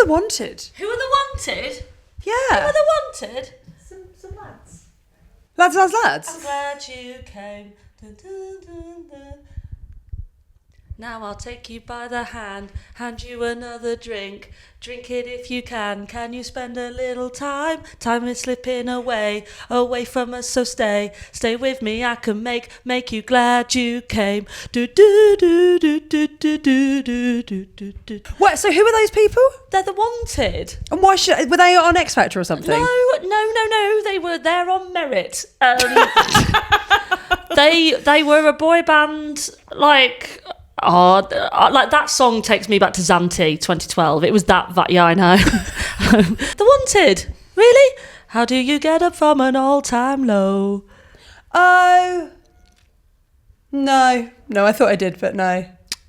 the Wanted? Who are the Wanted? Yeah. Who are the Wanted? Some lads. Lads. I'm glad you came. Dun, dun, dun, dun. Now I'll take you by the hand you another drink. Drink it if you can. Can you spend a little time? Time is slipping away from us, so stay with me. I can make you glad you came. Do do do do do do do do do do. What? So who are those people? They're the Wanted. And why were they on X Factor or something? No. They were there on merit. They were a boy band, like. Like that song takes me back to Zante 2012. It was that yeah, I know. The Wanted. Really? How do you get up from an all-time low? Oh. No, I thought I did, but no.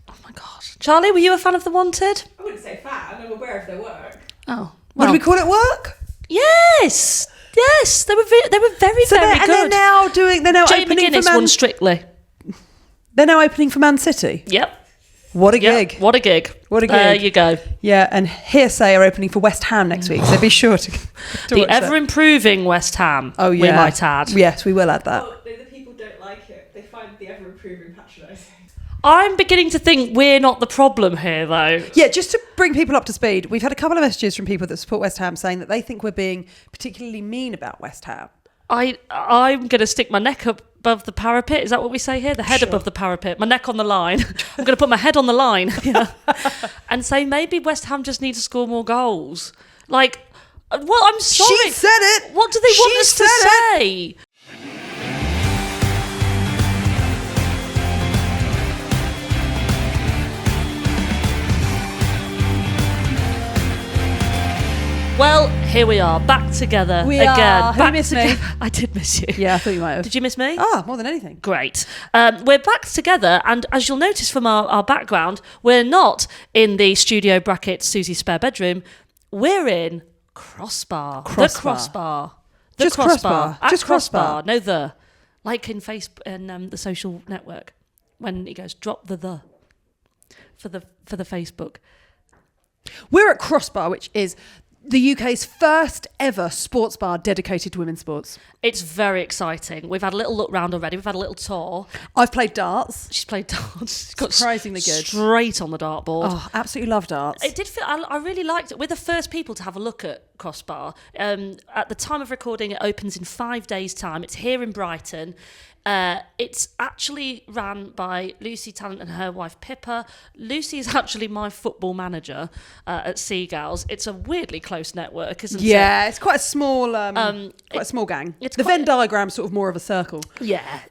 Oh my God. Charlie, were you a fan of The Wanted? I wouldn't say fan. I'm aware of their work. Oh. What do we call it? Work? Yes. They were very, So very good. And they're now Jay opening McGuinness for won Strictly. They're now opening for Man City. Yep. What a gig. What a gig. There you go. Yeah, and Hearsay are opening for West Ham next week, so be sure to The watch that. ever-improving West Ham, Oh, yeah. we might add. Yes, we will add that. Oh, the people don't like it. They find the ever-improving patronising. I'm beginning to think we're not the problem here, though. Yeah, just to bring people up to speed, we've had a couple of messages from people that support West Ham saying that they think we're being particularly mean about West Ham. I'm going to stick my neck up above the parapet. Is that what we say here? The head above the parapet. My neck on the line. I'm going to put my head on the line. Yeah. And say maybe West Ham just need to score more goals. Like, well, I'm sorry. She said it. What do they want us to say? Well, here we are, back together again. Who missed me? I did miss you. Yeah, I thought you might have. Did you miss me? Ah, more than anything. Great. We're back together, and as you'll notice from our background, we're not in the studio bracket Suzi's spare bedroom. We're in Crossbar. The Crossbar. The Just Crossbar. At Just Crossbar. No, the. Like in the social network, when he goes, drop the for the Facebook. We're at Crossbar, which is the UK's first ever sports bar dedicated to women's sports. It's very exciting. We've had a little look round already. We've had a little tour. I've played darts. She's played darts. Got Surprisingly good. Straight on the dartboard. Oh, absolutely love darts. It did feel. I really liked it. We're the first people to have a look at Crossbar. At the time of recording, it opens in 5 days' time. It's here in Brighton. It's actually ran by Lucy Tallent and her wife Pippa. Lucy is actually my football manager at Seagulls. It's a weirdly close network, isn't it? Yeah, it's quite a small, quite a small gang. The Venn diagram's sort of more of a circle. Yeah.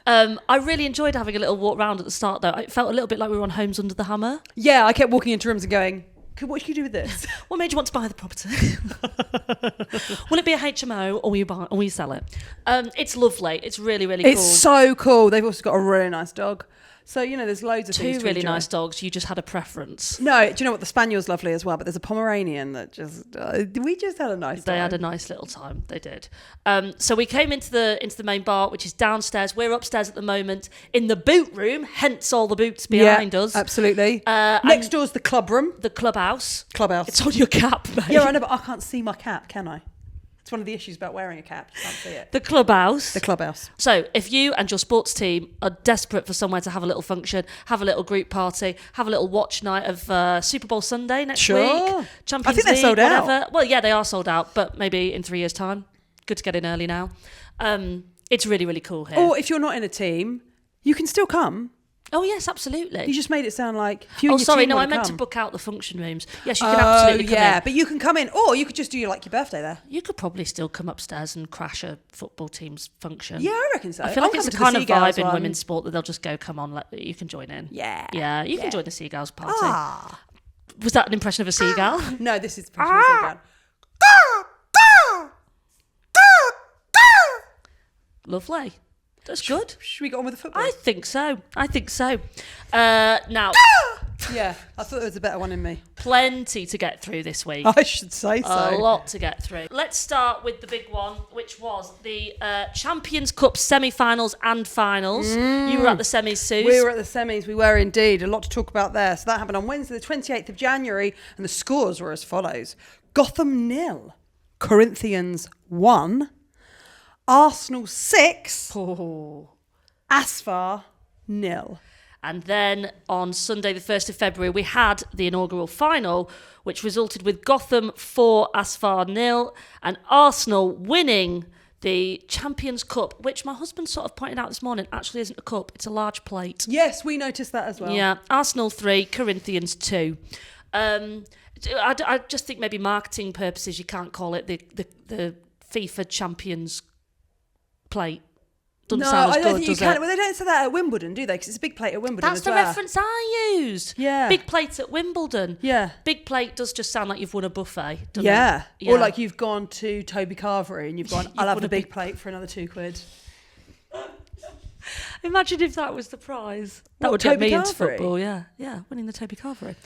I really enjoyed having a little walk round at the start, though. It felt a little bit like we were on Homes Under the Hammer. Yeah, I kept walking into rooms and going, what should you do with this? What made you want to buy the property? Will it be a HMO or will you sell it? It's lovely. It's really, really cool. It's so cool. They've also got a really nice dog. So, there's loads of things to really enjoy. nice dogs. You just had a preference. No, do you know what? The Spaniel's lovely as well, but there's a Pomeranian that just... we just had a nice time. They had a nice little time. They did. So we came into the main bar, which is downstairs. We're upstairs at the moment in the boot room, hence all the boots behind us. Absolutely. Next door's the club room. The clubhouse. Clubhouse. It's on your cap, mate. Yeah, I know, but I can't see my cap, can I? It's one of the issues about wearing a cap. You can't see it. The clubhouse. The clubhouse. So if you and your sports team are desperate for somewhere to have a little function, have a little group party, have a little watch night of Super Bowl Sunday next week, Champions I think they're League, sold whatever. out. Well, yeah, they are sold out, but maybe in 3 years' time. Good to get in early now. It's really, really cool here. Or if you're not in a team, you can still come. Oh, yes, absolutely. You just made it sound like... If you Oh, and your sorry, team no, I wanna meant to come. book out the function rooms. Yes, you can absolutely come in. But you can come in. Or you could just do your birthday there. You could probably still come upstairs and crash a football team's function. Yeah, I reckon so. I feel like I'll it's the come to kind of Seagulls vibe in one. women's sport that they'll just go, come on, you can join in. Yeah. Yeah, you can join the Seagulls party. Ah. Was that an impression of a seagull? No, this is the impression of a seagull. Lovely. That's good. Should we get on with the football? I think so. Now, Yeah, I thought there was a better one in me. plenty to get through this week. I should say A lot to get through. Let's start with the big one, which was the Champions Cup semi-finals and finals. You were at the semis, Suze. We were at the semis. We were indeed. A lot to talk about there. So that happened on Wednesday, the 28th of January, and the scores were as follows: Gotham 0, Corinthians 1, Arsenal 6, Asfar 0. And then on Sunday, the 1st of February, we had the inaugural final, which resulted with Gotham 4, Asfar 0, and Arsenal winning the Champions Cup, which my husband sort of pointed out this morning actually isn't a cup, it's a large plate. Yes, we noticed that as well. Yeah, Arsenal 3, Corinthians 2. I just think maybe marketing purposes, you can't call it the FIFA Champions plate. Doesn't sound as I don't good, think you does can. it? Well, they don't say that at Wimbledon, do they? Because it's a big plate at Wimbledon That's as the well. reference I used. Yeah. Big plates at Wimbledon. Yeah. Big plate does just sound like you've won a buffet, doesn't Yeah. it? Or like you've gone to Toby Carvery and you've gone, I'll have won the a big big- plate for another £2. Imagine if that was the prize. That What, would get Toby me into Carvery? football, yeah, winning the Toby Carvery.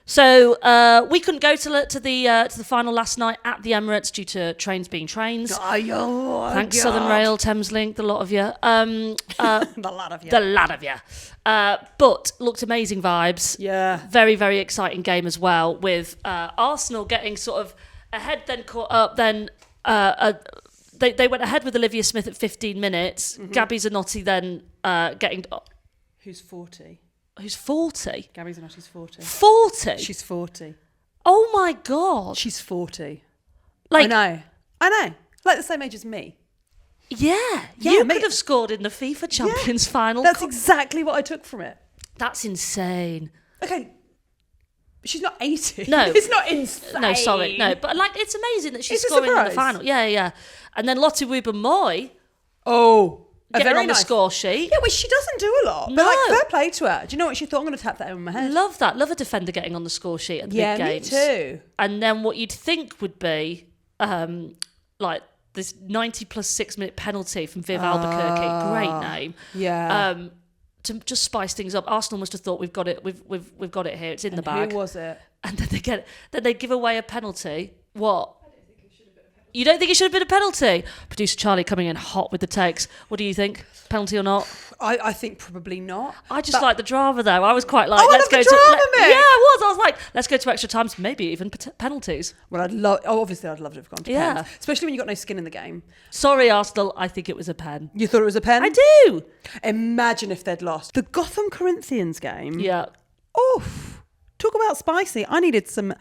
So we couldn't go to the final last night at the Emirates due to trains being trains. Thanks Southern Rail, Thameslink, the lot of you. The lot of you. The lot of you. But looked amazing vibes. Yeah. Very, very exciting game as well, with Arsenal getting sort of ahead, then caught up, then they went ahead with Olivia Smith at 15 minutes. Mm-hmm. Gabby Zanotti then getting... Who's 40? Who's 40? Gabby Zanotti's 40. 40? She's 40. Oh my God. She's 40. Like, I know. Like the same age as me. yeah, you mate. could have scored in the FIFA Champions final. That's exactly what I took from it. That's insane. Okay. She's not 80. No. It's not insane. No, sorry, no. But like, it's amazing that she's It's a scoring in the surprise. final. Yeah. And then Lottie Woober-Moy Oh. getting very on the nice. score sheet. Yeah, well, she doesn't do a lot. But No. like, fair play to her. Do you know what she thought? I'm going to tap that in my head. Love that. Love a defender getting on the score sheet at the Yeah, big me games. too. And then what you'd think would be like this 90 plus 6 minute penalty from Viv Albuquerque. Great name. Yeah. To just spice things up. Arsenal must have thought we've got it. We've got it here. It's in the bag. Who was it? And then they give away a penalty. What? You don't think it should have been a penalty? Producer Charlie coming in hot with the takes. What do you think? Penalty or not? I think probably not. I just like the drama though. I was quite like, Oh, I let's love go the to drama, mate. yeah, I was. I was like, let's go to extra times, maybe even penalties. Well, obviously I'd love to have gone to Yeah. pens. Especially when you've got no skin in the game. Sorry, Arsenal. I think it was a pen. You thought it was a pen? I do. Imagine if they'd lost. The Gotham Corinthians game. Yeah. Oof. Talk about spicy. I needed some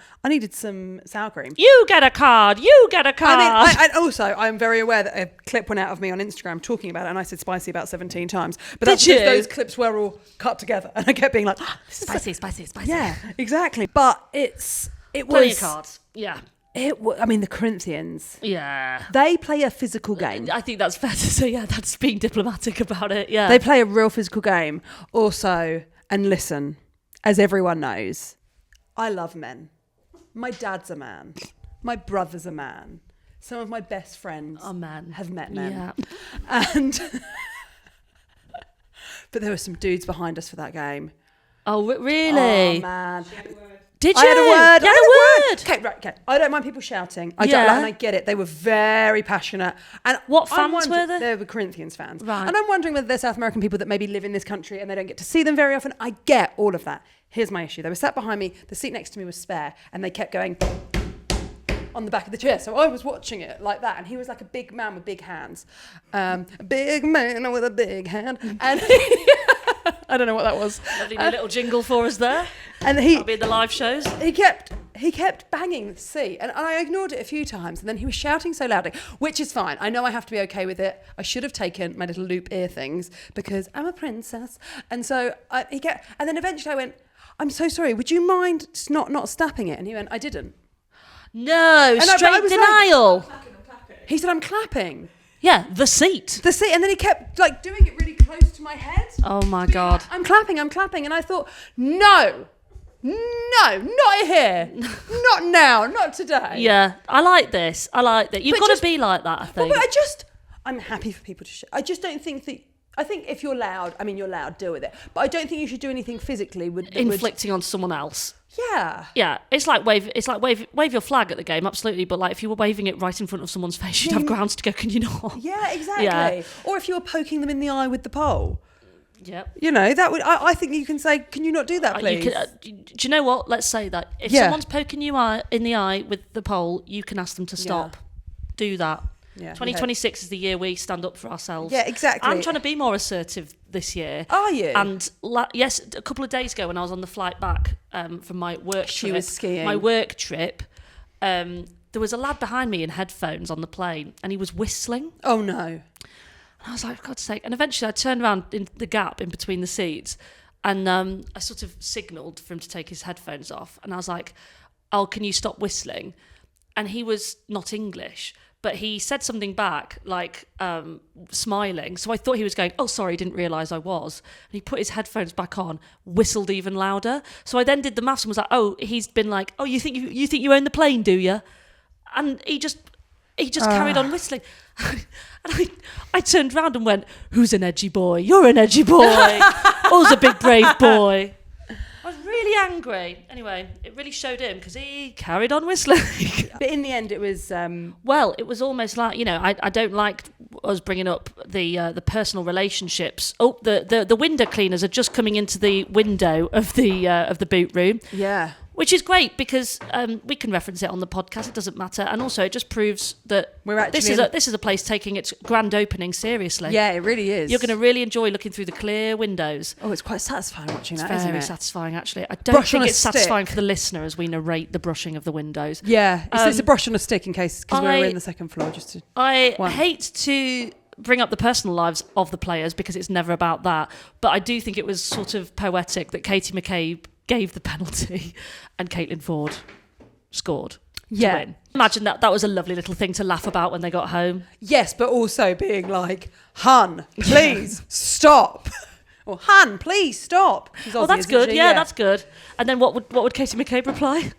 sour cream. You get a card. You get a card. And also, I'm very aware that a clip went out of me on Instagram talking about it, and I said spicy about 17 times. But Did that's you? because those clips were all cut together, and I kept being like, this is spicy. yeah, exactly. But it Plenty was of cards. Yeah. I mean, the Corinthians. Yeah. They play a physical game. I think that's fair to say. Yeah, that's being diplomatic about it. Yeah. They play a real physical game. Also, and listen, as everyone knows, I love men. My dad's a man. My brother's a man. Some of my best friends Oh, man. have met men. Yeah. And but there were some dudes behind us for that game. Oh, really? Oh man. Did you? I had a word. You had a word. Okay, right, okay. I don't mind people shouting. I Yeah. don't, and I get it. They were very passionate. And What I'm fans wondering- were they? They were Corinthians fans. Right. And I'm wondering whether they're South American people that maybe live in this country and they don't get to see them very often. I get all of that. Here's my issue. They were sat behind me. The seat next to me was spare, and they kept going on the back of the chair. So I was watching it like that, and he was like a big man with big hands. A big man with a big hand. And I don't know what that was. Lovely new little jingle for us there. And That'll be in the live shows. he kept banging the seat, and I ignored it a few times, and then he was shouting so loudly, which is fine. I know I have to be okay with it. I should have taken my little loop ear things because I'm a princess. And so and then eventually I went, I'm so sorry, would you mind just not snapping it? And he went, I didn't. No, I straight was like- denial. He said, I'm clapping. Yeah, the seat. The seat, and then he kept like doing it really close to my head. Oh my Being God. like, I'm clapping. And I thought, no, not here. Not now, not today. Yeah, I like this. I like that. You've But got just- to be like that, I Well, think. but I'm happy for people to share. I just don't think that. I think if you're loud, I mean, you're loud, deal with it. But I don't think you should do anything physically. Would Inflicting on someone else. Yeah. Yeah, it's like wave your flag at the game, absolutely. But like if you were waving it right in front of someone's face, you'd have grounds to go. Can you not? Yeah, exactly. Yeah. Or if you were poking them in the eye with the pole. Yep. You know, that would. I think you can say, "Can you not do that, please?" Do you know what? Let's say that if someone's poking you in the eye with the pole, you can ask them to stop. Do that. Yeah. 2026 is the year we stand up for ourselves. Yeah, exactly. I'm trying to be more assertive this year. Are you? And yes, a couple of days ago when I was on the flight back from my work trip. She was skiing. My work trip. There was a lad behind me in headphones on the plane, and he was whistling. Oh no. And I was like, for God's sake. And eventually I turned around in the gap in between the seats and I sort of signalled for him to take his headphones off. And I was like, oh, can you stop whistling? And he was not English, but he said something back, like smiling. So I thought he was going, oh, sorry, didn't realise I was. And he put his headphones back on, whistled even louder. So I then did the maths and was like, oh, he's been like, oh, you think you own the plane, do you? And he just carried on whistling. And I turned round and went, who's an edgy boy? You're an edgy boy. Who's a big brave boy? I was really angry. Anyway, it really showed him because he carried on whistling. But in the end, it was. Well, it was almost like, I don't like us bringing up the personal relationships. Oh, the window cleaners are just coming into the window of the boot room. Yeah. Which is great because we can reference it on the podcast. It doesn't matter, and also it just proves that this is a place taking its grand opening seriously. Yeah, it really is. You're going to really enjoy looking through the clear windows. Oh, it's quite satisfying watching that, It's isn't very it? satisfying, actually. I don't think it's satisfying for the listener as we narrate the brushing of the windows. Yeah, it's a brush on a stick in case because we're in the second floor. I hate to bring up the personal lives of the players because it's never about that, but I do think it was sort of poetic that Katie McCabe gave the penalty and Caitlin Ford scored to win. Imagine that was a lovely little thing to laugh about when they got home. Yes, but also being like, Hun, please stop. Or Hun, please stop. Oh, that's good. Yeah, that's good. And then what would Katie McCabe reply?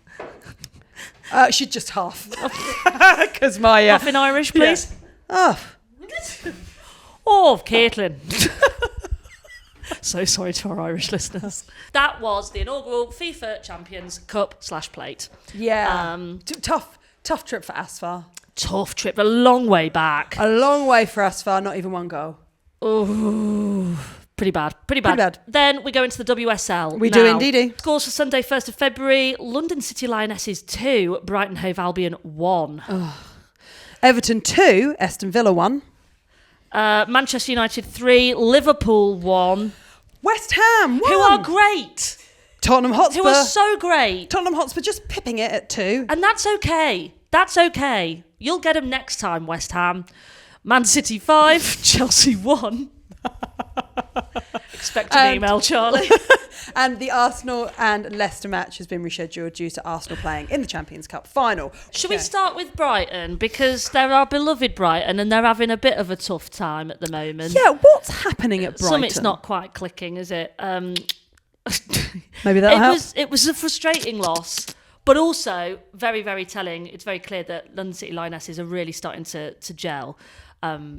She'd just half. Because my... half in Irish, please. Yeah. Oh, Caitlin. So sorry to our Irish listeners. That was the inaugural FIFA Champions Cup /plate. Yeah. Tough trip for Asfar. Tough trip, a long way back. A long way for Asfar, not even one goal. Oh, pretty bad. Then we go into the WSL. We do indeed. Scores for Sunday, 1st of February. London City Lionesses 2, Brighton Hove Albion 1. Oh. Everton 2, Aston Villa 1. Manchester United 3, Liverpool 1. West Ham 1. Who are great. Tottenham Hotspur. Who are so great. Tottenham Hotspur just pipping it at 2. And that's okay. That's okay. You'll get them next time, West Ham. Man City 5, Chelsea 1. Expect an email, Charlie. And the Arsenal and Leicester match has been rescheduled due to Arsenal playing in the Champions Cup final. Should we start with Brighton? Because they're our beloved Brighton and they're having a bit of a tough time at the moment. Yeah, what's happening at Brighton? Something's not quite clicking, is it? Maybe that'll help. It was a frustrating loss, but also very, very telling. It's very clear that London City Lionesses are really starting to gel.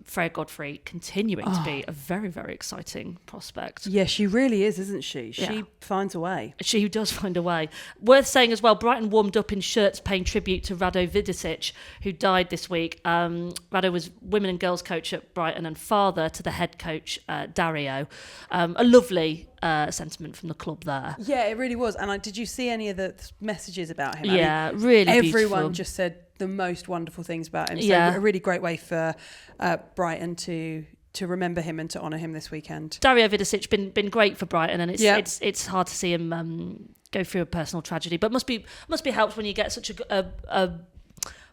Freya Godfrey continuing to be a very, very exciting prospect. Yeah, she really is, isn't she? She Yeah. finds a way. She does find a way. Worth saying as well, Brighton warmed up in shirts paying tribute to Rado Vidicic, who died this week. Rado was women and girls coach at Brighton and father to the head coach, Dario. A lovely sentiment from the club there. Yeah, it really was. And did you see any of the messages about him? Yeah, really beautiful. Everyone just said the most wonderful things about him. So Yeah. a really great way for Brighton to remember him and to honour him this weekend. Dario Vidicic been great for Brighton, and it's hard to see him go through a personal tragedy, but must be helped when you get such a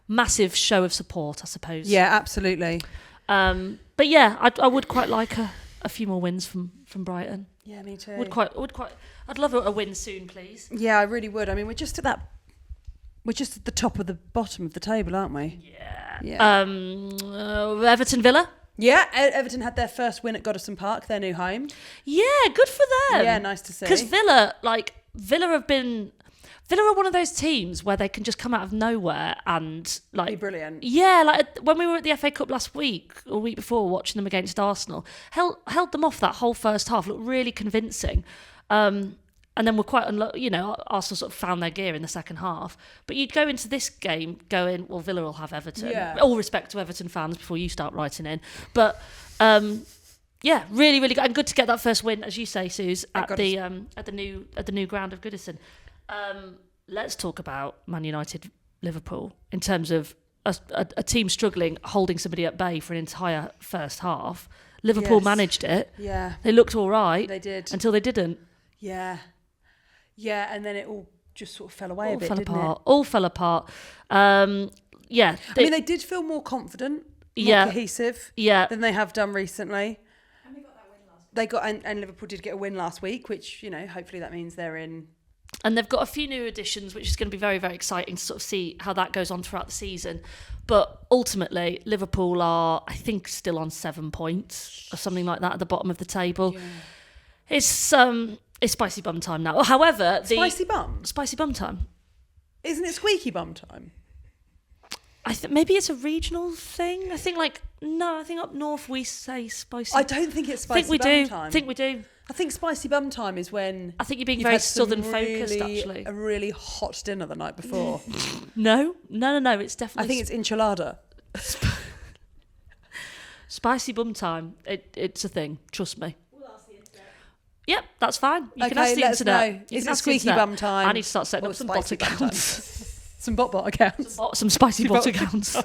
massive show of support, I suppose. Yeah, absolutely. But yeah, I would quite like a few more wins from Brighton. Yeah, me too. I'd love a win soon, please. Yeah, I really would. I mean, we're just at the top of the bottom of the table, aren't we? Yeah. Everton Villa. Yeah, Everton had their first win at Goodison Park, their new home. Yeah, good for them. Yeah, nice to see. Because Villa are one of those teams where they can just come out of nowhere and be brilliant. Yeah, like when we were at the FA Cup last week or week before watching them against Arsenal, held them off that whole first half, looked really convincing. And and then were quite Arsenal sort of found their gear in the second half. But you'd go into this game going, well, Villa will have Everton. Yeah. All respect to Everton fans before you start writing in. But yeah, really, really good. And good to get that first win, as you say, Suze, at the new ground of Goodison. Let's talk about Man United Liverpool in terms of a team struggling, holding somebody at bay for an entire first half. Liverpool managed it. Yeah. They looked all right. They did. Until they didn't. Yeah. Yeah, and then it all just sort of fell away a bit, didn't it? All fell apart. Yeah. They did feel more confident, more cohesive than they have done recently. And they got that win last week. And Liverpool did get a win last week, which, hopefully that means they're in. And they've got a few new additions, which is going to be very, very exciting to sort of see how that goes on throughout the season. But ultimately, Liverpool are, I think, still on 7 points or something like that at the bottom of the table. Yeah. It's spicy bum time now. However, spicy bum time. Isn't it squeaky bum time? I think maybe it's a regional thing. I think up north we say spicy. I don't think it's spicy bum time. I think we do. I think spicy bum time is when I think you're being very southern focused. Actually, a really hot dinner the night before. No. It's definitely. I think it's enchilada. Spicy bum time. It's a thing. Trust me. We'll ask the internet. Yep, that's fine. You can ask the internet. Know. Is it squeaky bum time? I need to start setting up some bot accounts. Some bot accounts. Some spicy bot accounts.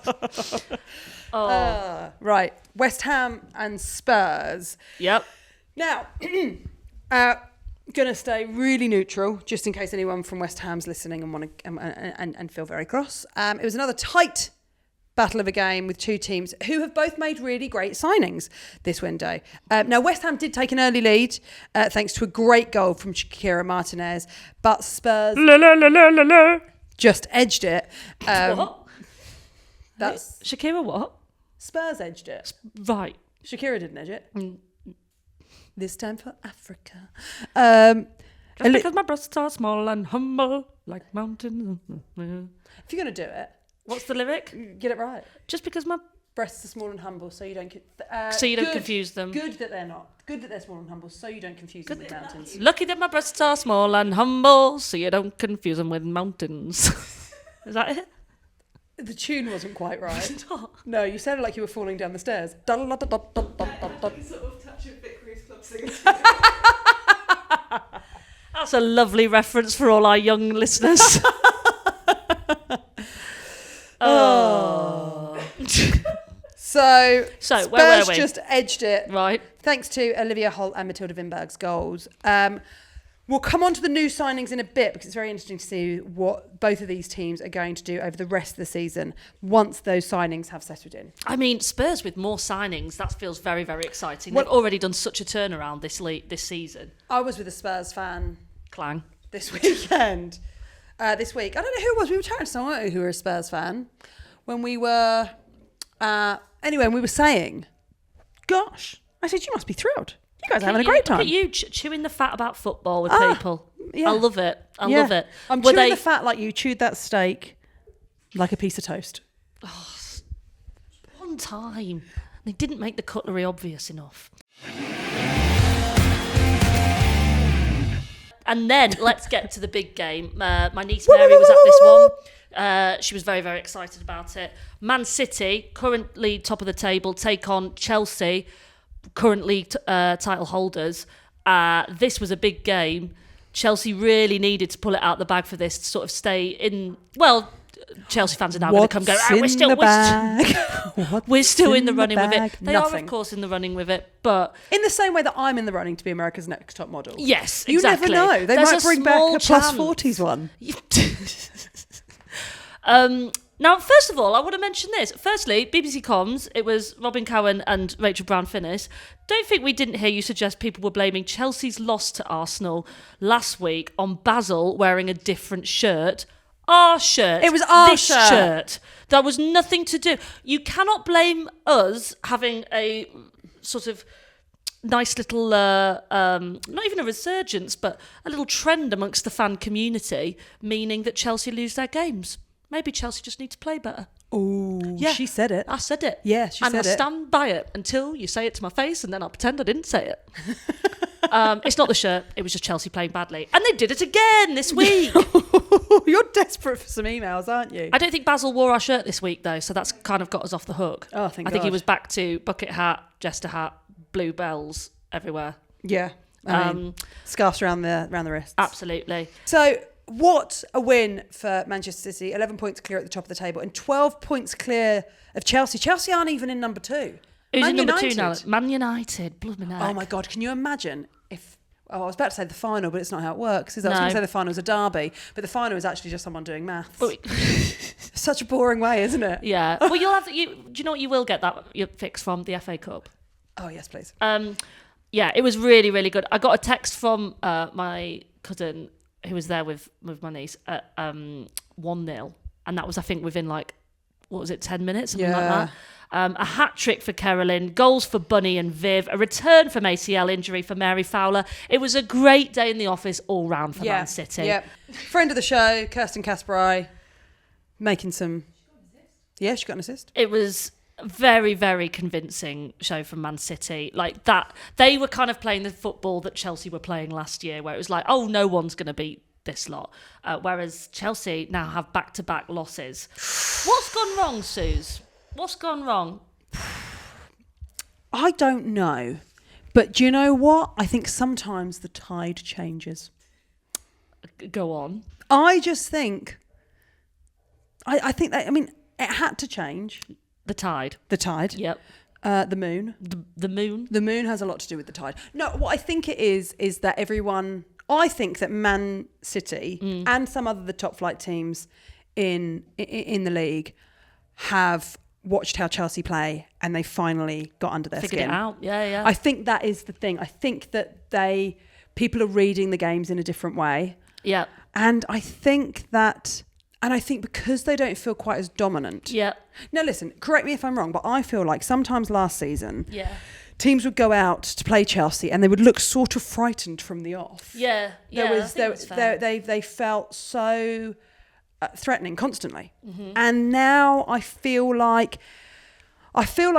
Right. West Ham and Spurs. Yep. Now, gonna stay really neutral, just in case anyone from West Ham's listening and want to and feel very cross. It was another tight battle of a game with two teams who have both made really great signings this window. Now, West Ham did take an early lead thanks to a great goal from Shakira Martinez, but Spurs just edged it. What? That's Shakira. What? Spurs edged it. Right. Shakira didn't edge it. This time for Africa. Just because my breasts are small and humble like mountains. If you're going to do it. What's the lyric? Get it right. Just because my breasts are small and humble, so you don't confuse them. Good that they're not. Good that they're small and humble, so you don't confuse them with mountains. Lucky that my breasts are small and humble, so you don't confuse them with mountains. Is that it? The tune wasn't quite right. It's not. No, you sounded like you were falling down the stairs. Sort of touch of Victory's Club singers. That's a lovely reference for all our young listeners. So Spurs where were we? Just edged it. Right. Thanks to Olivia Holt and Matilda Vinberg's goals. We'll come on to the new signings in a bit because it's very interesting to see what both of these teams are going to do over the rest of the season once those signings have settled in. I mean, Spurs with more signings, that feels very, very exciting. They've already done such a turnaround this season. I was with a Spurs fan. Clang. This weekend. This week. I don't know who it was. We were chatting to someone who were a Spurs fan when we were... anyway, and we were saying, gosh, I said, you must be thrilled. You guys are having a great time. Look at you chewing the fat about football with people. Yeah. I love it. I love it. I'm chewing the fat like you chewed that steak like a piece of toast. Oh, one time. They didn't make the cutlery obvious enough. And then let's get to the big game. My niece Mary was at this one. She was very, very excited about it. Man City, currently top of the table, take on Chelsea, currently title holders. This was a big game. Chelsea really needed to pull it out the bag for this to sort of stay in. Well, Chelsea fans are now going to come go, we're still in the running with it. They are, of course, in the running with it, but in the same way that I'm in the running to be America's Next Top Model. Yes, you exactly. never know. They might bring back a plus 40s one. Now, first of all, I want to mention this. Firstly, BBC Comms, it was Robin Cowan and Rachel Brown-Finnis. Don't think we didn't hear you suggest people were blaming Chelsea's loss to Arsenal last week on Basil wearing a different shirt. Our shirt. It was our this shirt. That was nothing to do. You cannot blame us having a sort of nice little, not even a resurgence, but a little trend amongst the fan community, meaning that Chelsea lose their games. Maybe Chelsea just need to play better. Oh, yeah. She said it. I said it. Yeah, she said it. And I stand by it until you say it to my face, and then I'll pretend I didn't say it. It's not the shirt. It was just Chelsea playing badly. And they did it again this week. You're desperate for some emails, aren't you? I don't think Basil wore our shirt this week, though, so that's kind of got us off the hook. Oh, thank I think he God. was back to bucket hat, jester hat, blue bells everywhere. Yeah. I mean, scarves around the wrists. Absolutely. So, what a win for Manchester City. 11 points clear at the top of the table and 12 points clear of Chelsea. Chelsea aren't even in number 2. Who's in number 2 now? Man United. Blood me neck. Oh my God, can you imagine if... Oh, I was about to say the final, but it's not how it works. I was No. going to say the final was a derby, but the final is actually just someone doing maths. Such a boring way, isn't it? Yeah. Well, you'll have... do you know what you will get that fix from? The FA Cup. Oh, yes, please. Yeah, it was really, really good. I got a text from my cousin who was there with my niece at 1-0. And that was, I think, within 10 minutes? Something like that. A hat-trick for Carolyn, goals for Bunny and Viv, a return from ACL injury for Mary Fowler. It was a great day in the office all round for Man City. Yeah. Friend of the show, Kirsten Kasperai, making some... Yeah, she got an assist. It was a very, very convincing show from Man City. Like that, they were kind of playing the football that Chelsea were playing last year, where it was like, oh, no one's going to beat this lot. Whereas Chelsea now have back-to-back losses. What's gone wrong, Suze? What's gone wrong? I don't know. But do you know what? I think sometimes the tide changes. Go on. I just think... I think that... I mean, it had to change. The tide. The tide. Yep. The moon. The moon. The moon has a lot to do with the tide. No, what I think it is that everyone... I think that Man City and some other the top flight teams in the league have watched how Chelsea play and they finally got under their Figured skin. it out. Yeah. I think that is the thing. I think that people are reading the games in a different way. Yeah. And I think because they don't feel quite as dominant. Yeah. Now listen, correct me if I'm wrong, but I feel like sometimes last season, teams would go out to play Chelsea and they would look sort of frightened from the off. Yeah. They felt so threatening constantly. Mm-hmm. And now I feel like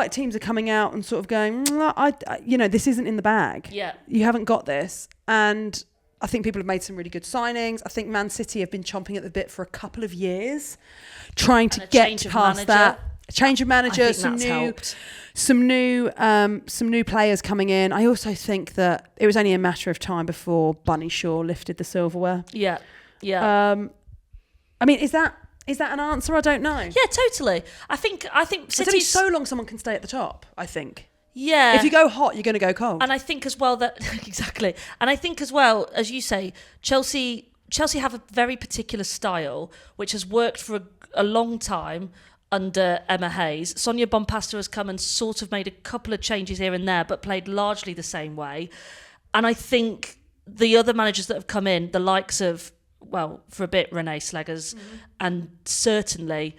teams are coming out and sort of going, this isn't in the bag. Yeah. You haven't got this. And I think people have made some really good signings. I think Man City have been chomping at the bit for a couple of years, trying to get past that. A change of manager, some new players coming in. I also think that it was only a matter of time before Bunny Shaw lifted the silverware. Yeah. Yeah. I mean, is that an answer? I don't know. Yeah, totally. I think City's... It's only so long someone can stay at the top, I think. Yeah. If you go hot, you're going to go cold. And I think as well that... Exactly. And I think as well, as you say, Chelsea have a very particular style, which has worked for a long time under Emma Hayes. Sonia Bompasta has come and sort of made a couple of changes here and there, but played largely the same way. And I think the other managers that have come in, the likes of... well, for a bit, Renee Sleggers, and certainly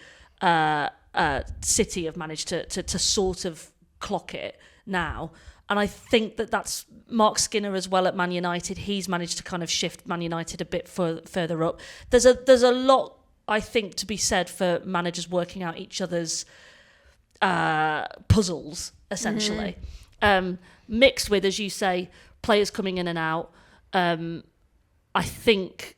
City have managed to sort of clock it now. And I think that's Mark Skinner as well at Man United. He's managed to kind of shift Man United a bit further up. There's a lot, I think, to be said for managers working out each other's puzzles, essentially. Mixed with, as you say, players coming in and out. I think...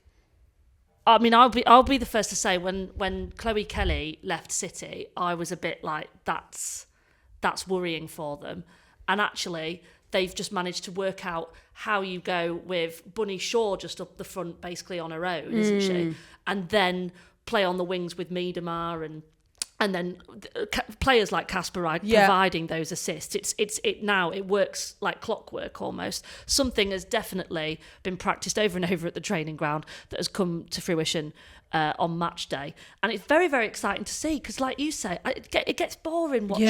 I mean, I'll be the first to say when Chloe Kelly left City, I was a bit like, that's worrying for them. And actually, they've just managed to work out how you go with Bunny Shaw just up the front, basically on her own, isn't she? And then play on the wings with Miedemar and then players like Kasper providing those assists. It works like clockwork almost. Something has definitely been practiced over and over at the training ground that has come to fruition on match day, and it's very, very exciting to see because, like you say, it gets boring watching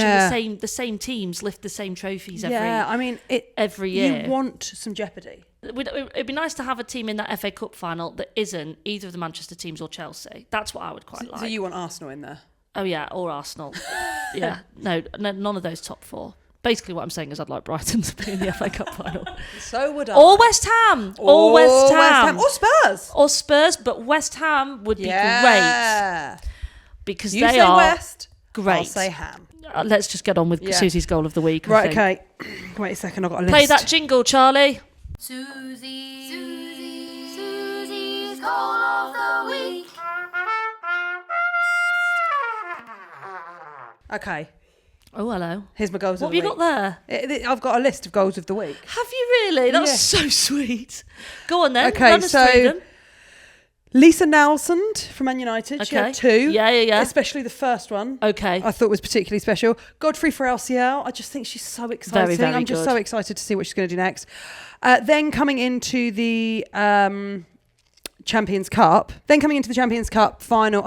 the same teams lift the same trophies every year. You want some jeopardy. It'd be nice to have a team in that FA Cup final that isn't either of the Manchester teams or Chelsea. That's what I would quite like. So you want Arsenal in there? Oh yeah, or Arsenal. Yeah, no, none of those top four. Basically, what I'm saying is I'd like Brighton to be in the FA Cup final. So would I. Or West Ham. Or West Ham. Or Spurs. Or Spurs, but West Ham would be great. Because you they say are West, great. I'll say Ham. Let's just get on with Susie's goal of the week. Right, okay. Wait a second, I've got a list. Play that jingle, Charlie. Suzi's goal of the week. Okay, Oh, hello. here's my goals What of have the you week. got there? I've got a list of goals of the week. Have you really? That's Yeah. so sweet. Go on then. Okay, Run us through them. Lisa Nelsund from Man United. She Okay. had 2. Yeah. Especially the first one. Okay. I thought was particularly special. Godfrey for LCL. I just think she's so exciting. Very, very I'm just good. so excited to see what she's going to do next. Then coming into the Champions Cup final,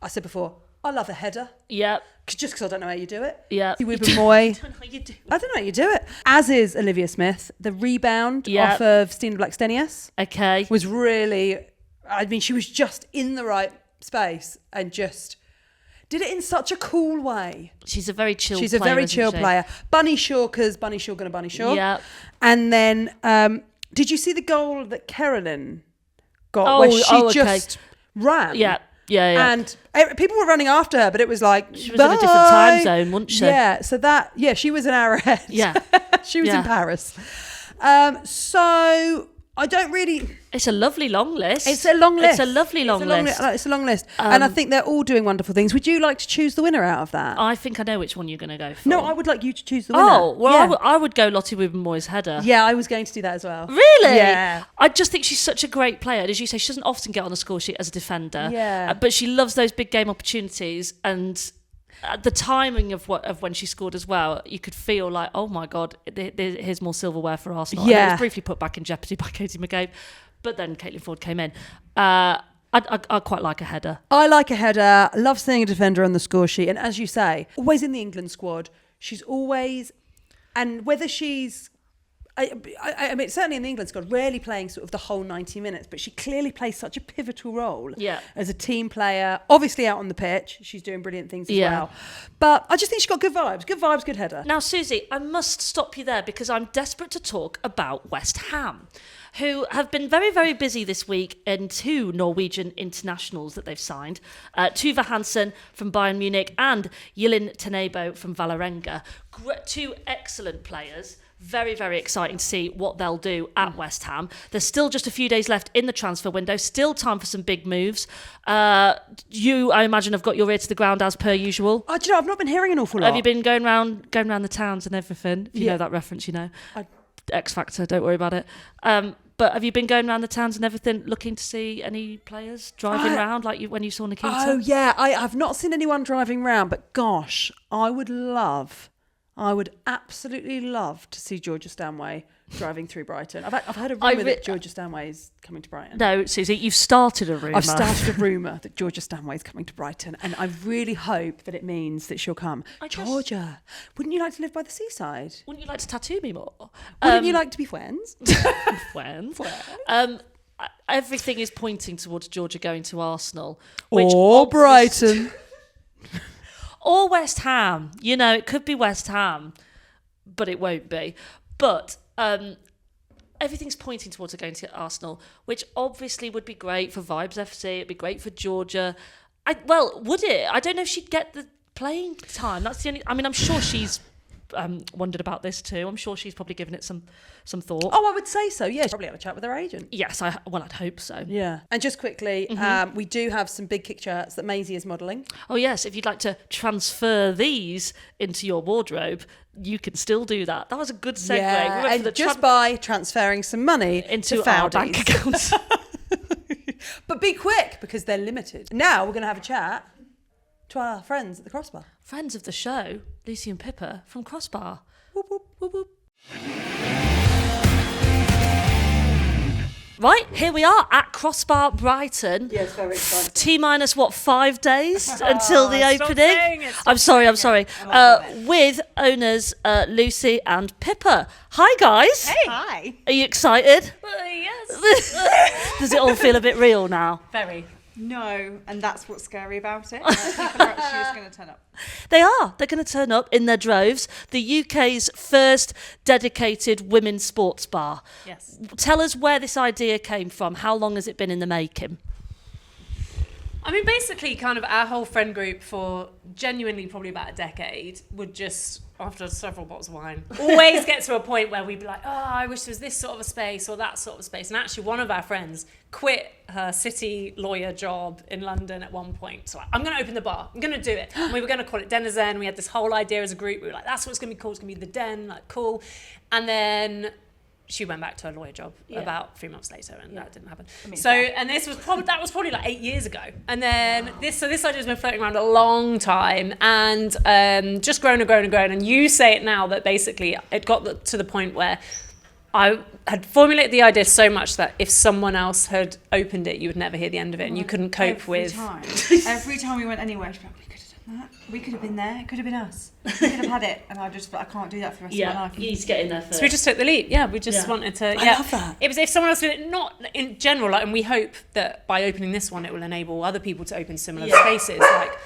I said before, I love a header. Yep. Just because I don't know how you do it. Yep. Wibben-Moy. I don't know how you do. I don't know how you do it. As is Olivia Smith. The rebound Yep. off of Stina Blackstenius Okay. was really, I mean, she was just in the right space and just did it in such a cool way. She's a very chill She's player. a very isn't chill she? player. Bunny Shaw, because Bunny Shaw gonna Bunny Shaw. Yep. And then, did you see the goal that Carolyn got Oh, where she okay. just ran? Yeah. And people were running after her, but it was like, She was in a different time bye. zone, wasn't she? Yeah, so that, she was an hour ahead. Yeah. She was Yeah. in Paris. So I don't really... It's a lovely long list. It's a long list. It's a lovely long list. It's a long list. And I think they're all doing wonderful things. Would you like to choose the winner out of that? I think I know which one you're going to go for. No, I would like you to choose the winner. Oh, well, yeah. I would go Lottie Wibben-Moy's header. Yeah, I was going to do that as well. Really? Yeah. I just think she's such a great player. As you say, she doesn't often get on the score sheet as a defender. Yeah. But she loves those big game opportunities, and the timing of when she scored as well, you could feel like, oh my God, here's more silverware for Arsenal. I know it Yeah. was briefly put back in jeopardy by Katie McCabe, but then Caitlin Ford came in. I quite like a header. I like a header. Love seeing a defender on the score sheet. And as you say, always in the England squad. She's always, and whether she's, I mean, certainly in the England squad, rarely playing sort of the whole 90 minutes, but she clearly plays such a pivotal role as a team player. Obviously out on the pitch, she's doing brilliant things as well. But I just think she's got good vibes. Good vibes, good header. Now, Susie, I must stop you there because I'm desperate to talk about West Ham, who have been very, very busy this week in 2 Norwegian internationals that they've signed. Tuva Hansen from Bayern Munich and Yilin Tenebo from Vålerenga. 2 excellent players. Very, very exciting to see what they'll do at West Ham. There's still just a few days left in the transfer window. Still time for some big moves. You, I imagine, have got your ear to the ground as per usual. Do you know, I've not been hearing an awful lot. Have you been going round the towns and everything? If you Yeah. know that reference, you know. X Factor, don't worry about it. But have you been going around the towns and everything, looking to see any players driving around like when you saw Nikita? Oh, yeah. I've not seen anyone driving round, but gosh, I would absolutely love to see Georgia Stanway driving through Brighton. I've heard a rumour that Georgia Stanway is coming to Brighton. No, Susie, you've started a rumour. I've started a rumour that Georgia Stanway is coming to Brighton, and I really hope that it means that she'll come. Georgia, wouldn't you like to live by the seaside? Wouldn't you like to tattoo me more? Wouldn't you like to be friends? Friends. Everything is pointing towards Georgia going to Arsenal. Or Brighton. Or West Ham. You know, it could be West Ham, but it won't be. But everything's pointing towards her going to Arsenal, which obviously would be great for Vibes FC. It'd be great for Georgia. Would it? I don't know if she'd get the playing time. That's the only... I mean, I'm sure she's wondered about this too. I'm sure she's probably given it some thought. Oh, I would say so. Yeah, probably have a chat with her agent. Yes, I'd hope so. Yeah. And just quickly, we do have some big kick shirts that Maisie is modelling. Oh yes, if you'd like to transfer these into your wardrobe, you can still do that. That was a good segue. Yeah, We went and for the just by transferring some money into to our Fowdies. bank accounts. But be quick, because they're limited. Now we're going to have a chat to our friends at the Crossbar. Friends of the show, Lucy and Pippa from Crossbar. Whoop, whoop, whoop, whoop. Right, here we are at Crossbar Brighton. Yes, very exciting. T-minus 5 days until the opening? I'm sorry. With owners Lucy and Pippa. Hi guys. Hey. Hi. Are you excited? Yes. Does it all feel a bit real now? Very. No, and that's what's scary about it. People are actually just going to turn up. They are. They're going to turn up in their droves. The UK's first dedicated women's sports bar. Yes. Tell us where this idea came from. How long has it been in the making? I mean, basically, kind of our whole friend group for genuinely probably about a decade would just after several bottles of wine, always get to a point where we'd be like, oh, I wish there was this sort of a space or that sort of a space. And actually one of our friends quit her city lawyer job in London at one point. So like, I'm going to open the bar. I'm going to do it. And we were going to call it Denizen. We had this whole idea as a group. We were like, that's what it's going to be called. It's going to be the Den, like cool. And then she went back to her lawyer job about 3 months later, and that didn't happen. So, and this was probably like 8 years ago. And then this idea's been floating around a long time, and just grown and grown and grown. And you say it now that basically it got to the point where I had formulated the idea so much that if someone else had opened it, you would never hear the end of it, and you couldn't cope with. Every time we went anywhere, she'd be like, we could have done that. We could have been there. It could have been us. We could have had it. And I can't do that for the rest of my life. You need to get in there first. So we just took the leap. Yeah, we just wanted to. I love that. It was if someone else did it, not in general, like, and we hope that by opening this one, it will enable other people to open similar spaces. Like,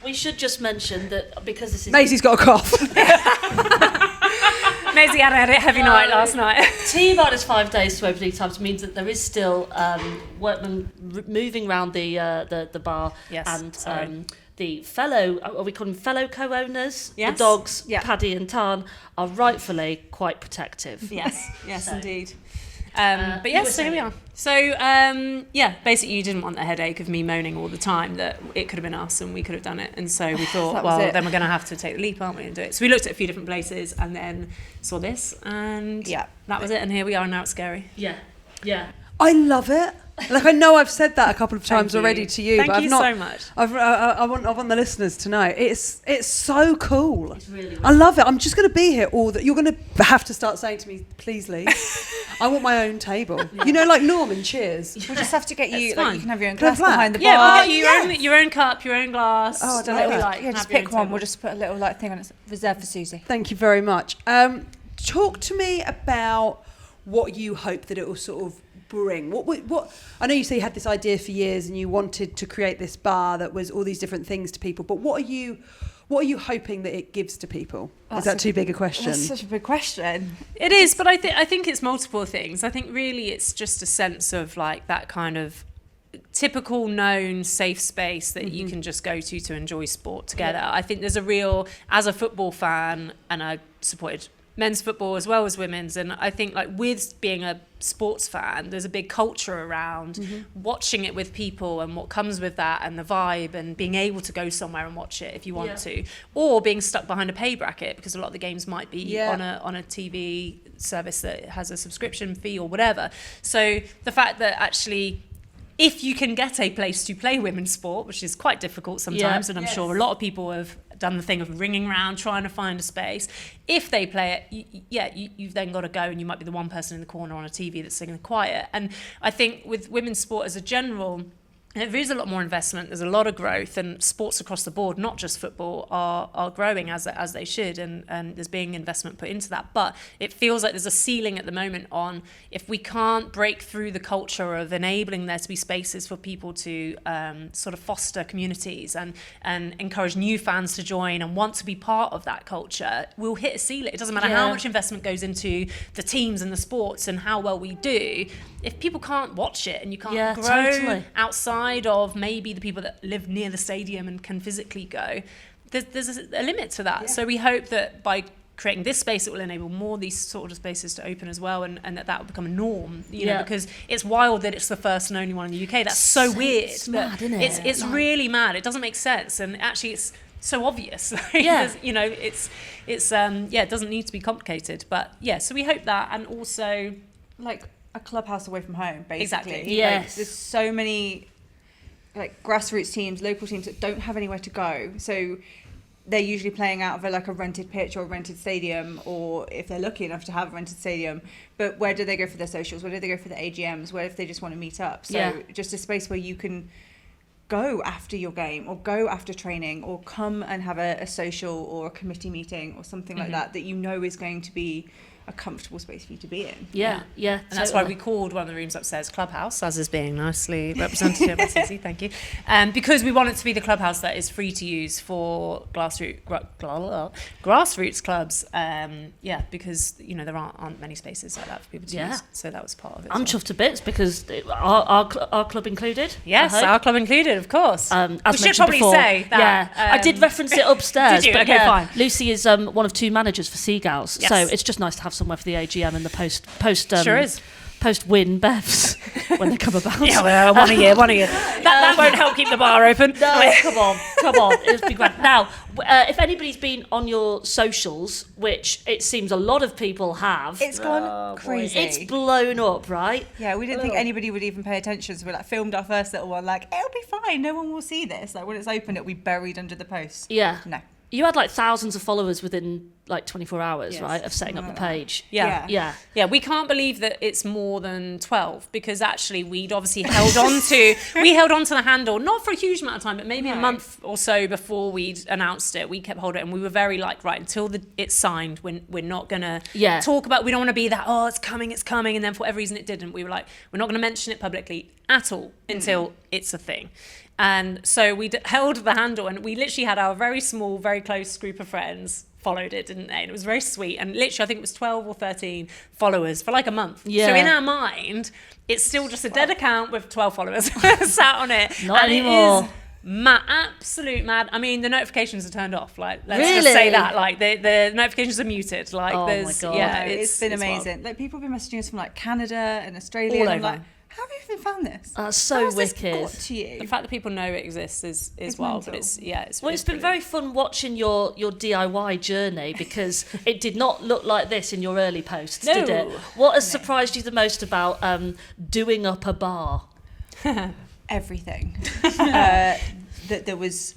we should just mention that because this is Maisie's got a cough. Maisie had a heavy night last night. T minus 5 days to opening times means that there is still workmen moving around the bar, and the fellow, are we calling them fellow co-owners? Yes. The dogs, Paddy and Tarn, are rightfully quite protective. Yes, indeed. But yes, so here we are. So basically you didn't want the headache of me moaning all the time that it could have been us and we could have done it. And so we thought, well, then we're going to have to take the leap, aren't we, and do it. So we looked at a few different places and then saw this, and that was it. And here we are, and now it's scary. Yeah. I love it. Like, I know I've said that a couple of times already to you, Thank but you I've not. so much. I want the listeners to know it's so cool. It's really I love it. I'm just going to be here all that. You're going to have to start saying to me, please leave. I want my own table. You know, like Norm in Cheers. We'll just have to get you, fine. like, you can have your own Can I have glass behind the black? bar. We'll get you your own cup, your own glass. Oh, I don't whatever know. you like. Yeah, Have just your pick own one. table. We'll just put a little thing on it reserved for Suzi. Thank you very much. Talk to me about what you hope that it will sort of bring. What I know you say you had this idea for years and you wanted to create this bar that was all these different things to people, but what are you hoping that it gives to people? Is that too big a question? That's such a big question. It is, but I think it's multiple things. I think really it's just a sense of like that kind of typical known safe space that you can just go to enjoy sport together. I think there's a real, as a football fan, and I supported men's football as well as women's, and I think like with being a sports fan, there's a big culture around watching it with people and what comes with that and the vibe and being able to go somewhere and watch it if you want to, or being stuck behind a pay bracket because a lot of the games might be on a TV service that has a subscription fee or whatever. So the fact that actually if you can get a place to play women's sport, which is quite difficult sometimes, and I'm sure a lot of people have done the thing of ringing around trying to find a space. If they play it, you've then got to go, and you might be the one person in the corner on a TV that's sitting quiet. And I think with women's sport as a general, there is a lot more investment, there's a lot of growth, and sports across the board, not just football, are growing as they should, and there's being investment put into that. But it feels like there's a ceiling at the moment on if we can't break through the culture of enabling there to be spaces for people to sort of foster communities and encourage new fans to join and want to be part of that culture, we'll hit a ceiling. It doesn't matter how much investment goes into the teams and the sports and how well we do. If people can't watch it and you can't grow outside of maybe the people that live near the stadium and can physically go, there's a limit to that. So we hope that by creating this space, it will enable more of these sort of spaces to open as well, and that will become a norm, you know, because it's wild that it's the first and only one in the UK. That's so weird. It's mad, isn't it? It's really mad. It doesn't make sense, and actually it's so obvious. You know, it doesn't need to be complicated, but so we hope that, and also Like a clubhouse away from home, basically. Exactly. Yes. Like, there's so many like grassroots teams, local teams that don't have anywhere to go. So they're usually playing out of a rented pitch or a rented stadium, or if they're lucky enough to have a rented stadium. But where do they go for their socials? Where do they go for the AGMs? Where if they just want to meet up? So just a space where you can go after your game or go after training or come and have a social or a committee meeting or something like that you know is going to be a comfortable space for you to be in. Yeah. And that's why we called one of the rooms upstairs Clubhouse, as is being nicely represented here by Suzi, thank you. Because we want it to be the clubhouse that is free to use for grassroots clubs. Because, there aren't many spaces like that for people to use. So that was part of it. I'm chuffed to bits because our club included. Yes, our club included, of course. As we should mentioned probably before, say that. I did reference it upstairs. Did you? But Okay, fine. Lucy is one of 2 managers for Seagulls, Yes. so it's just nice to have somewhere for the AGM and the post Sure is. post-win Bevs when they come about. Yeah, well, one a year. That won't help keep the bar open. No, come on. It'll be great. Now, if anybody's been on your socials, which it seems a lot of people have, It's gone crazy. it's blown up, right? Yeah, we didn't think anybody would even pay attention, so we filmed our first little one. It'll be fine. No one will see this. When it's open, it'll be buried under the post. Yeah. No. You had thousands of followers within 24 hours, right, of setting up the page. Yeah, we can't believe that it's more than 12 because actually we'd obviously held on to the handle, not for a huge amount of time, but maybe a month or so before we'd announced it. We kept hold of it and we were very right, until it's signed, we're not going to talk about, we don't want to be that, it's coming, and then for whatever reason it didn't. We were we're not going to mention it publicly at all until it's a thing. And so we held the handle and we literally had our very small, very close group of friends followed it, didn't they? And it was very sweet. And literally, I think it was 12 or 13 followers for a month. Yeah. So in our mind, it's still just a dead account with 12 followers sat on it. Not anymore. It is absolute mad. I mean, the notifications are turned off. Let's Really? just say that. The notifications are muted. Oh my God. Yeah, It's been amazing. People have been messaging us from Canada and Australia. All and I'm over. how have you even found this? That's so How has this wicked. got to you? The fact that people know it exists is wild, but it's Well, it's been very fun watching your DIY journey because it did not look like this in your early posts, did it? What has surprised you the most about doing up a bar? Everything. That there was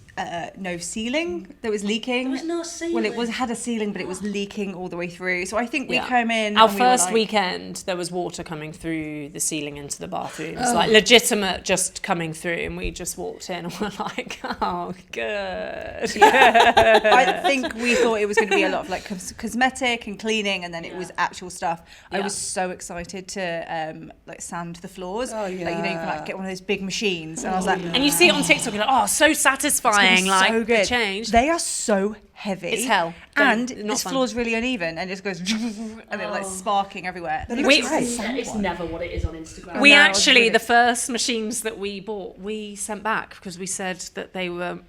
no ceiling that was leaking. There was no ceiling. Well, it had a ceiling, but it was leaking all the way through. So I think we came in. Our and first we were weekend, there was water coming through the ceiling into the bathrooms, legitimate, just coming through, and we just walked in and we're like, oh, good. I think we thought it was going to be a lot of cosmetic and cleaning, and then it was actual stuff. I was so excited to sand the floors. Oh yeah. You can get one of those big machines, and I was like, and you see it on TikTok, you're like, so satisfying. so good. The change. They are so heavy. It's hell. And Not this fun. floor's really uneven and it just goes and it's sparking everywhere. It's never what it is on Instagram. We No, actually, really- the first machines that we bought, we sent back because we said that they were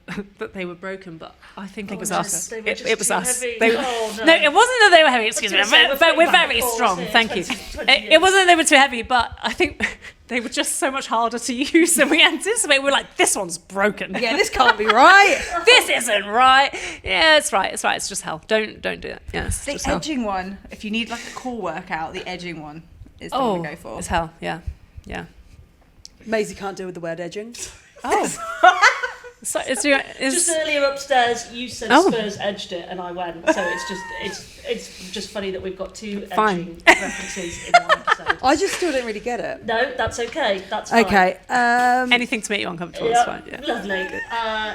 broken, but I think it was us. They were just It was too us. heavy. They were- Oh, no. No, it wasn't that they were heavy, excuse me, gonna say, but we're we're very back strong, forward, thank you. 20 It wasn't that they were too heavy, but I think they were just so much harder to use than we anticipated. We were like, this one's broken. Yeah, this can't be right. This isn't right. Yeah, it's right. It's just hell. Don't do it. Yeah, it's The just hell. edging one, if you need a core workout, the edging one is the one to go for. It's hell. Yeah. Maisie can't deal with the word edging. So it's Just earlier upstairs, you said Spurs edged it, and I went. So it's just funny that we've got 2 edging references in one episode. I just still don't really get it. No, that's okay. That's fine. Okay. anything to make you uncomfortable is fine. Yeah. Lovely.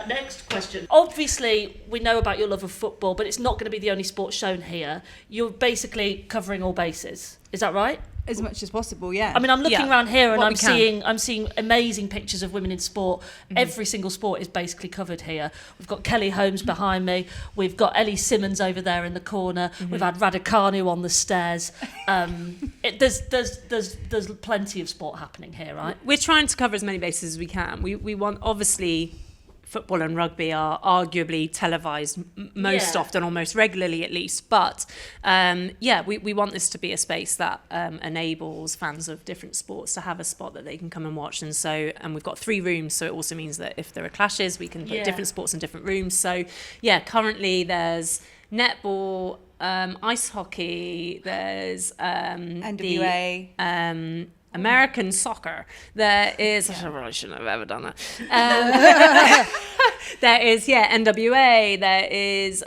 Next question. Obviously, we know about your love of football, but it's not going to be the only sport shown here. You're basically covering all bases. Is that right? As much as possible, yeah. I mean, I'm looking around here and What I'm we can. seeing amazing pictures of women in sport. Every single sport is basically covered here. We've got Kelly Holmes behind me. We've got Ellie Simmons over there in the corner. We've had Raducanu on the stairs. There's plenty of sport happening here, right? We're trying to cover as many bases as we can. We want, obviously, football and rugby are arguably televised most often, or most regularly at least. But we want this to be a space that enables fans of different sports to have a spot that they can come and watch. And we've got 3 rooms, so it also means that if there are clashes, we can put different sports in different rooms. So currently there's netball, ice hockey, there's NWA. the American soccer. There is, I really shouldn't have ever done that. There is, NWA. There is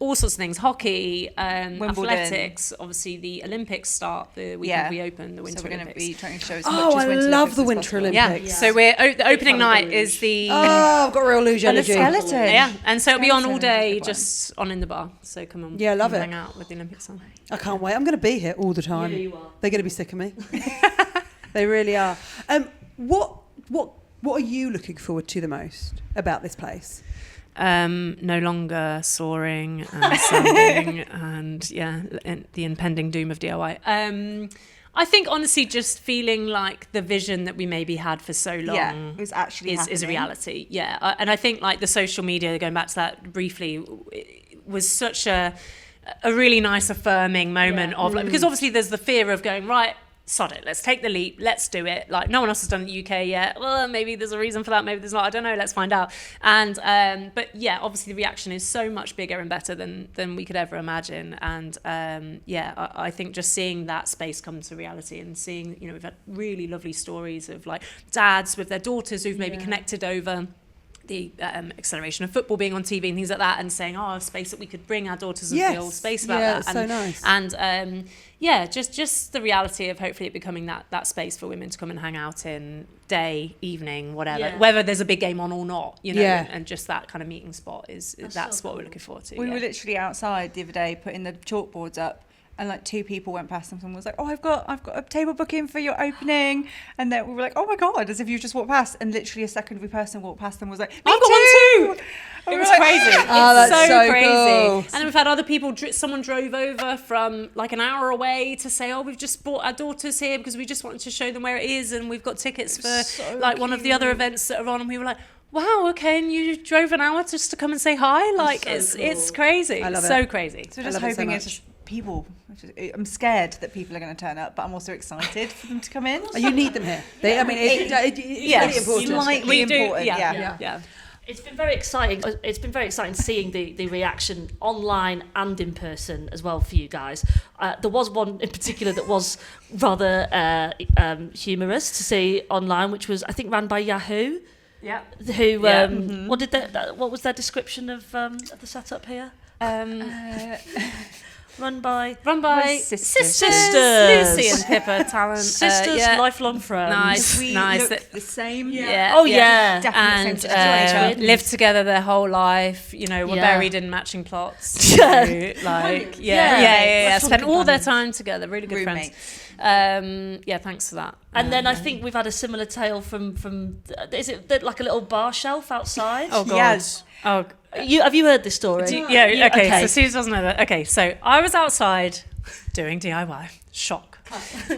all sorts of things. Hockey, Wimbledon. athletics. Obviously, the Olympics start the weekend we open the Winter So we're going to Olympics. be trying to show as much Oh, as I Winter love Olympics the as Winter possible. Olympics. Yeah. So the opening fan of night the is the Oh, I've got real luge And the energy. skeleton. yeah, and so it'll be on all Skeleton is a day, good one. just on in the bar. So come on, Yeah, love come it. hang out with the Olympics on. I can't wait. I'm going to be here all the time. Yeah, you are. They're going to be sick of me. They really are. What are you looking forward to the most about this place? No longer soaring and sounding and the impending doom of DIY. I think honestly just feeling like the vision that we maybe had for so long Yeah, it was actually is a happening. reality. Yeah. And I think like the social media, going back to that briefly, was such a really nice affirming moment of like, because obviously there's the fear of going, right, sod it, let's take the leap, let's do it. Like no one else has done it in the UK yet. Well, maybe there's a reason for that, maybe there's not, I don't know, let's find out. And but yeah, obviously the reaction is so much bigger and better than we could ever imagine. And I think just seeing that space come to reality and seeing, we've had really lovely stories of like dads with their daughters who've maybe connected over the acceleration of football being on TV and things like that, and saying, a space that we could bring our daughters and feel space about that. It's so nice. And just the reality of hopefully it becoming that space for women to come and hang out in, day, evening, whatever, whether there's a big game on or not, and just that kind of meeting spot that's what we're looking forward to. We were literally outside the other day putting the chalkboards up, and like 2 people went past and someone was like, oh, I've got a table booking for your opening, and then we were like, oh my god, as if you just walked past, and literally a secondary person walked past and was like, me I've got too! one too. It was crazy. Oh, that's so crazy. cool. And then we've had other people, someone drove over from like an hour away to say, we've just brought our daughters here because we just wanted to show them where it is, and we've got tickets for like one of the other events that are on, and we were like, wow, okay, and you drove an hour just to come and say hi? Like, it's crazy. I love so it. crazy. So just I love it so hoping it's much. just people. I'm scared that people are going to turn up, but I'm also excited for them to come in. You need them here. It's really important. Slightly important. Yeah. It's been very exciting. It's been very exciting seeing the reaction online and in person as well for you guys. There was one in particular that was rather humorous to see online, which was I think ran by Yahoo. Yeah. Who? What was their description of the setup here? Run by sisters. Lucy and Pippa, talent. sisters, lifelong friends. We nice. look the same. Oh yeah. Definitely And same situation. lived together their whole life, were Yeah. buried in matching plots. Yeah. Spent all their time together, really good Roommates. friends. Thanks for that. And then I think we've had a similar tale from is it like a little bar shelf outside? Oh god. Yes. Oh. Have you heard this story? Okay. So Suzi doesn't know that. Okay, so I was outside doing DIY. Shock.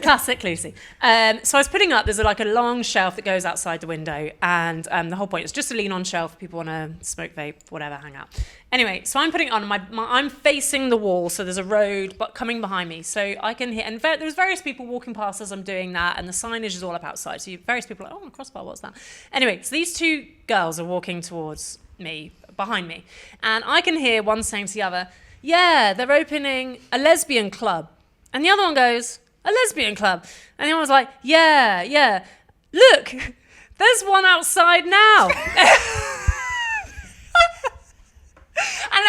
Classic Lucy. So I was putting up, there's a long shelf that goes outside the window, and the whole point is just a lean-on shelf. People want to smoke, vape, whatever, hang out. Anyway, so I'm putting it on. I'm facing the wall, so there's a road but coming behind me, so I can hear. And there's various people walking past as I'm doing that, and the signage is all up outside. So various people are like, oh, Crossbar, what's that? Anyway, so these 2 girls are walking towards me, behind me, and I can hear one saying to the other, yeah, they're opening a lesbian club. And the other one goes, a lesbian club? And the other one's like, yeah, look, there's one outside now. And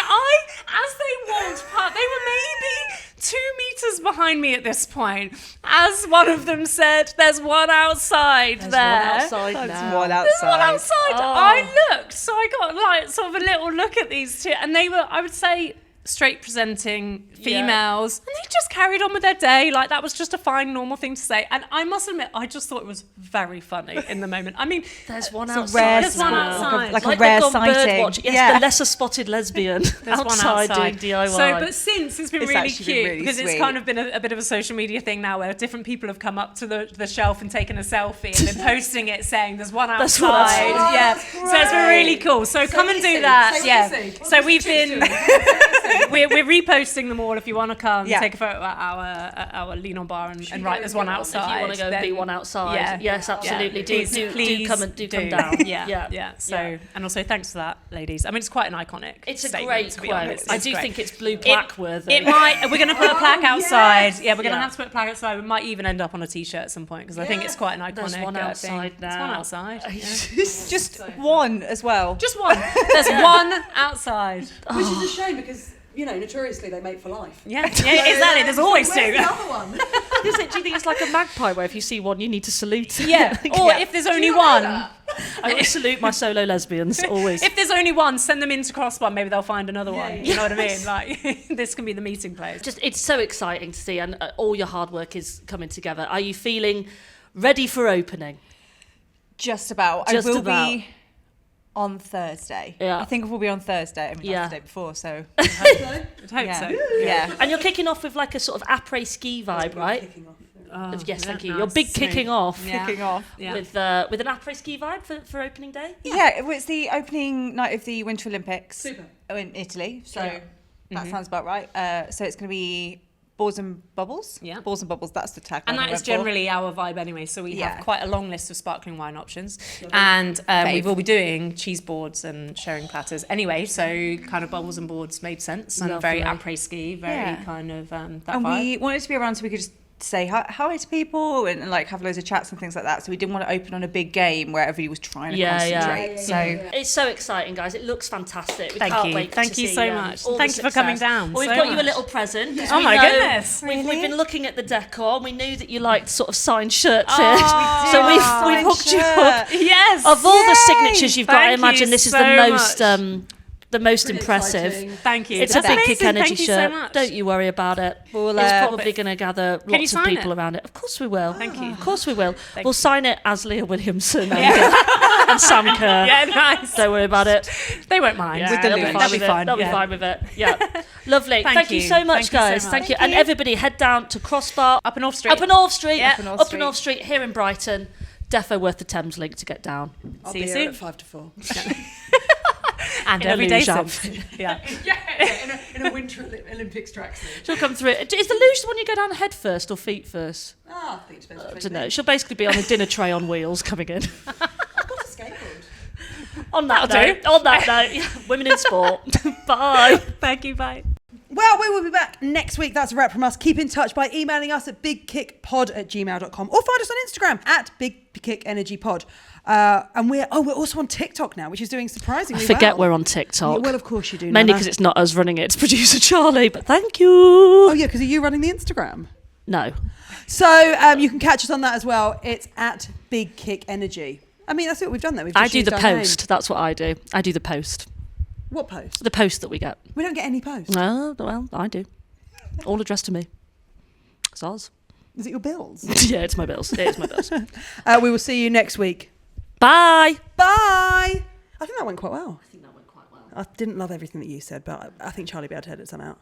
as they walked past, they were maybe 2 meters behind me at this point, as one of them said, there's one outside there. That's one outside. There's one outside. Oh. I looked, so I got sort of a little look at these 2, and they were, I would say, straight presenting females, and they just carried on with their day like that was just a fine normal thing to say. And I must admit, I just thought it was very funny in the moment. I mean, There's one It's a outside. rare There's one spot, outside. like a Like rare they've gone bird sighting. watch. Yes, Yeah. the lesser spotted lesbian There's one outside outside doing DIY. So, but since it's been It's really actually been cute really because it's sweet. kind of been a bit of a social media thing now, where different people have come up to the shelf and taken a selfie and been posting it saying there's one There's outside. one outside. So it's been really cool. So come and do that. So we've been. we're reposting them all if you want to come Yeah. take a photo at our Lean On bar and write there's one outside. If you want to go then- be one outside, Yeah. yes, absolutely. Yeah. Do Please come and come down. Yeah. So and also thanks for that, ladies. I mean, it's quite an iconic. It's a statement, great to be quote. honest. I It's do great. think it's blue plaque worthy. It might. We're going to put a plaque outside. Yeah, we're going to Yeah. have to put a plaque outside. We might even end up on a T-shirt at some point because I think it's quite an iconic. There's one outside thing. now. There's one outside. Yeah. Just one as well. Just one. There's one outside. Which is a shame because, notoriously they mate for life. Yeah, exactly. There's always two. Where's the other one? Do you think it's like a magpie where if you see one you need to salute? Yeah. Or if there's only one. I always salute my solo lesbians, always. If there's only one, send them into Crossbar. Maybe they'll find another one. You know what I mean? Like this can be the meeting place. Just it's so exciting to see, and all your hard work is coming together. Are you feeling ready for opening? Just about. Just I will about. be on Thursday. Yeah. I think it will be on Thursday. I mean, Yeah. that's the day before, so I hope yeah. so. Yeah. And you're kicking off with like a sort of après ski vibe, right? Kicking off. Oh, Yes, thank you. nice. Your big Smooth. kicking off Yeah. Kicking off. Yeah. with an après ski vibe for opening day. Yeah, it was the opening night of the Winter Olympics Super. in Italy, so Yeah. that sounds about right. So it's going to be Balls and Bubbles. Yeah. Balls and Bubbles, that's the tag. And that is generally our vibe anyway. So we Yeah. have quite a long list of sparkling wine options. And we Fave. will be doing cheese boards and sharing platters anyway. So kind of bubbles and boards made sense. And very Lovely. après-ski, very Yeah. kind of that And vibe. we wanted to be around so we could just say hi to people and like have loads of chats and things like that. So we didn't want to open on a big game where everybody was trying to concentrate. So It's so exciting, guys. It looks fantastic. We Thank can't you. wait Thank to you see, so much. all the Thank you for coming success. down Well, we've so got you a much. little present. 'cause Oh we my know- goodness. We've been looking at the decor and we knew that you liked sort of signed shirts Oh, here. So we've hooked you up. Yes. Of all the Yay! signatures you've got, I Thank imagine you this is so the most Pretty impressive. exciting. Thank you. It's That's a big amazing. Kick Energy Thank you shirt. so much. Don't you worry about it. we'll, It's pop probably going to gather you lots of sign people it? around it. Of course we will. Thank you. Of course we will. Thank We'll you. sign it as Leah Williamson and Sam Kerr. Yeah, nice. Don't worry about it. They won't mind. Yeah, they'll be fine That'll with be it. fine. They'll be yeah. fine with it. Yeah. Lovely. Thank Thank you you. so much, Thank you so guys. much. Thank you. Thank And you. everybody, head down to Crossbar. Up in North Street. Up in North Street. Yeah. Up in North Up in Street. North Street, here in Brighton. Defo worth the Thames link to get down. I'll See be you here soon. at 5 to 4. And In a every day luge since. Yeah. in a Winter Olympics tracksuit. She'll come through. Is the luge the one you go down head first or feet first? I think it depends. I don't know. She'll basically be on a dinner tray on wheels coming in. I've got a skateboard. On that That'll note, on that note, yeah, women in sport. Bye. Thank you. Bye. Well, we will be back next week. That's a wrap from us. Keep in touch by emailing us at bigkickpod@gmail.com or find us on Instagram at bigkickenergypod. And we're also on TikTok now, which is doing surprisingly I forget well. we're on TikTok. Yeah, well, of course you do. Mainly Nana. because it's not us running it, it's producer Charlie, but thank you. Oh, yeah, because are you running the Instagram? No. So you can catch us on that as well. It's at Big Kick Energy. I mean, that's it. We've done that. We've just I do used the our name. post. That's what I do. I do the post. What post? The post that we get. We don't get any posts. Well, I do. All addressed to me. It's ours. Is it your bills? Yeah, it's my bills. It is my bills. We will see you next week. Bye. Bye. I think that went quite well. I think that went quite well. I didn't love everything that you said, but I think Charlie will be able to edit some out.